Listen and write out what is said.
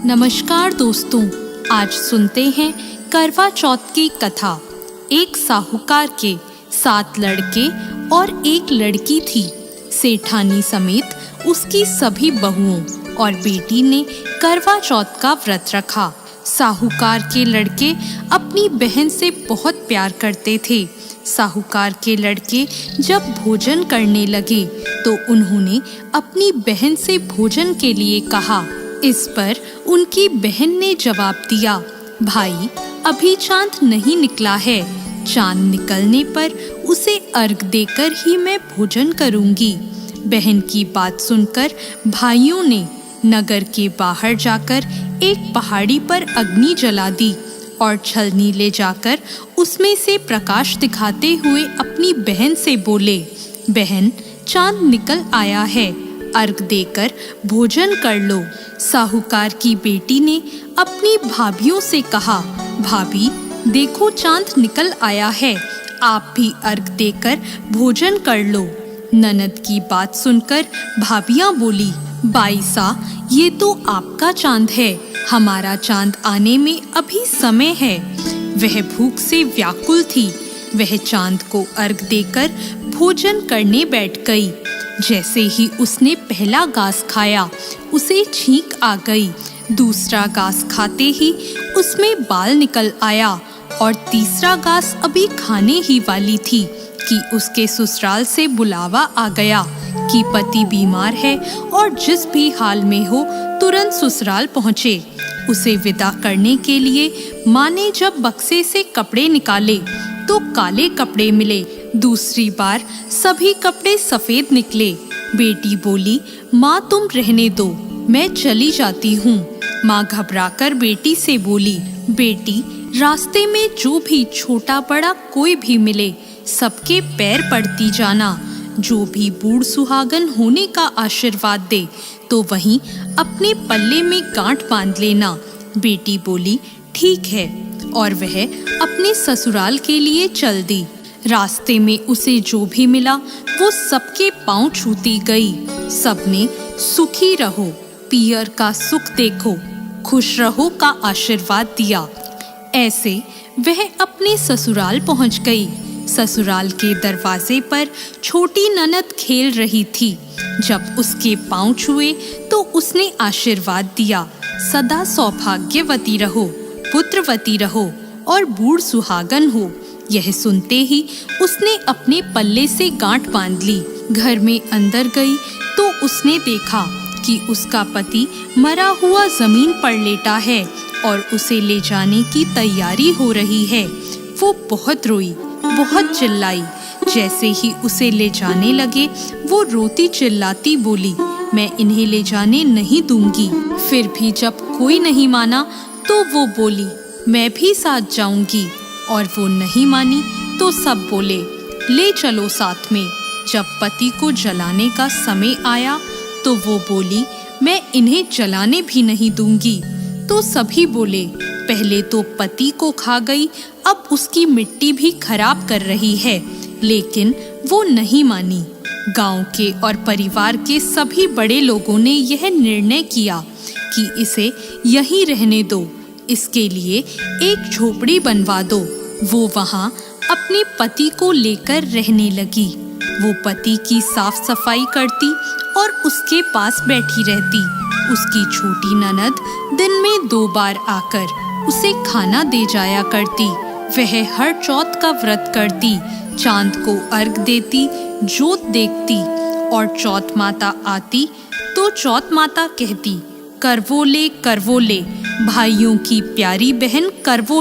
नमस्कार दोस्तों, आज सुनते हैं करवा चौथ की कथा। एक साहूकार के 7 लड़के और एक लड़की थी। सेठानी समेत उसकी सभी बहुओं और बेटी ने करवा चौथ का व्रत रखा। साहूकार के लड़के अपनी बहन से बहुत प्यार करते थे। साहूकार के लड़के जब भोजन करने लगे तो उन्होंने अपनी बहन से भोजन के लिए कहा। इस पर उनकी बहन ने जवाब दिया, भाई अभी चांद नहीं निकला है, चांद निकलने पर उसे अर्घ देकर ही मैं भोजन करूंगी। बहन की बात सुनकर भाइयों ने नगर के बाहर जाकर एक पहाड़ी पर अग्नि जला दी और छलनी ले जाकर उसमें से प्रकाश दिखाते हुए अपनी बहन से बोले, बहन चांद निकल आया है, अर्घ देकर भोजन कर लो। साहूकार की बेटी ने अपनी भाभियों से कहा, भाभी देखो चांद निकल आया है, आप भी अर्घ देकर भोजन कर लो। ननद की बात सुनकर भाभियां बोली, बाईसा ये तो आपका चांद है, हमारा चांद आने में अभी समय है। वह भूख से व्याकुल थी। वह चांद को अर्घ देकर भोजन करने बैठ गई। जैसे ही उसने पहला घास खाया उसे छींक आ गई। दूसरा घास खाते ही उसमें बाल निकल आया और तीसरा घास अभी खाने ही वाली थी कि उसके ससुराल से बुलावा आ गया कि पति बीमार है और जिस भी हाल में हो तुरंत ससुराल पहुँचे। उसे विदा करने के लिए माँ ने जब बक्से से कपड़े निकाले तो काले कपड़े मिले। दूसरी बार सभी कपड़े सफेद निकले। बेटी बोली, माँ तुम रहने दो, मैं चली जाती हूँ। माँ घबराकर बेटी से बोली, बेटी रास्ते में जो भी छोटा बड़ा कोई भी मिले सबके पैर पड़ती जाना। जो भी बूढ़ सुहागन होने का आशीर्वाद दे तो वहीं अपने पल्ले में गांठ बांध लेना। बेटी बोली, ठीक है, और वह अपने ससुराल के लिए चल दी। रास्ते में उसे जो भी मिला वो सबके पांव छूती गई। सबने सुखी रहो, पियर का सुख देखो, खुश रहो का आशीर्वाद दिया। ऐसे वह अपने ससुराल पहुंच गई। ससुराल के दरवाजे पर छोटी ननद खेल रही थी। जब उसके पांव छुए तो उसने आशीर्वाद दिया, सदा सौभाग्यवती रहो, पुत्रवती रहो और बूढ़ सुहागन हो। यह सुनते ही उसने अपने पल्ले से गांठ बांध ली। घर में अंदर गई तो उसने देखा कि उसका पति मरा हुआ जमीन पर लेटा है और उसे ले जाने की तैयारी हो रही है। वो बहुत रोई, बहुत चिल्लाई। जैसे ही उसे ले जाने लगे वो रोती चिल्लाती बोली, मैं इन्हें ले जाने नहीं दूंगी। फिर भी जब कोई नहीं माना तो वो बोली, मैं भी साथ जाऊंगी। और वो नहीं मानी तो सब बोले, ले चलो साथ में। जब पति को जलाने का समय आया तो वो बोली, मैं इन्हें जलाने भी नहीं दूंगी। तो सभी बोले, पहले तो पति को खा गई, अब उसकी मिट्टी भी खराब कर रही है। लेकिन वो नहीं मानी। गांव के और परिवार के सभी बड़े लोगों ने यह निर्णय किया कि इसे यहीं रहने दो, इसके लिए एक झोपड़ी बनवा दो। वो वहाँ अपने पति को लेकर रहने लगी। वो पति की साफ सफाई करती और उसके पास बैठी रहती। उसकी छोटी ननद दिन में 2 बार आकर उसे खाना दे जाया करती। वह हर चौथ का व्रत करती, चांद को अर्घ देती, जोत देखती और चौथ माता आती तो चौथ माता कहती, करवो ले भाइयों की प्यारी बहन करवो ले।